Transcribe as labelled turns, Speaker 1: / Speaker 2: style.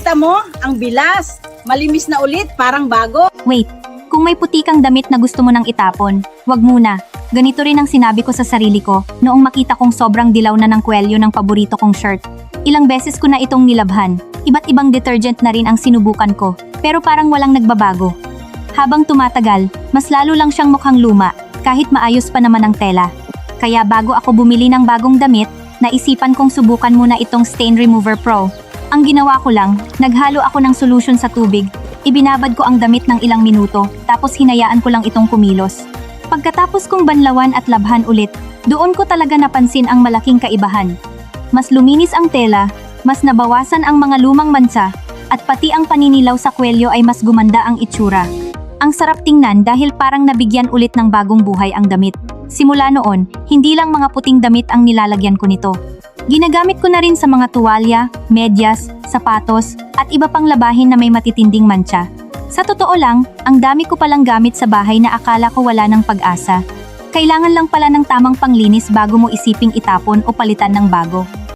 Speaker 1: Kita mo? Ang bilas. Malimis na ulit, parang bago.
Speaker 2: Wait, kung may puti kang damit na gusto mo nang itapon, wag muna. Ganito rin ang sinabi ko sa sarili ko noong makita kong sobrang dilaw na ng kwelyo ng paborito kong shirt. Ilang beses ko na itong nilabhan. Iba't ibang detergent na rin ang sinubukan ko, pero parang walang nagbabago. Habang tumatagal, mas lalo lang siyang mukhang luma, kahit maayos pa naman ang tela. Kaya bago ako bumili ng bagong damit, naisipan kong subukan muna itong Stain Remover Pro. Ang ginawa ko lang, naghalo ako ng solution sa tubig, ibinabad ko ang damit ng ilang minuto, tapos hinayaan ko lang itong kumilos. Pagkatapos kong banlawan at labhan ulit, doon ko talaga napansin ang malaking kaibahan. Mas luminis ang tela, mas nabawasan ang mga lumang mansa, at pati ang paninilaw sa kwelyo ay mas gumanda ang itsura. Ang sarap tingnan dahil parang nabigyan ulit ng bagong buhay ang damit. Simula noon, hindi lang mga puting damit ang nilalagyan ko nito. Ginagamit ko na rin sa mga tuwalya, medyas, sapatos, at iba pang labahin na may matitinding mancha. Sa totoo lang, ang dami ko palang gamit sa bahay na akala ko wala ng pag-asa. Kailangan lang pala ng tamang panglinis bago mo isiping itapon o palitan ng bago.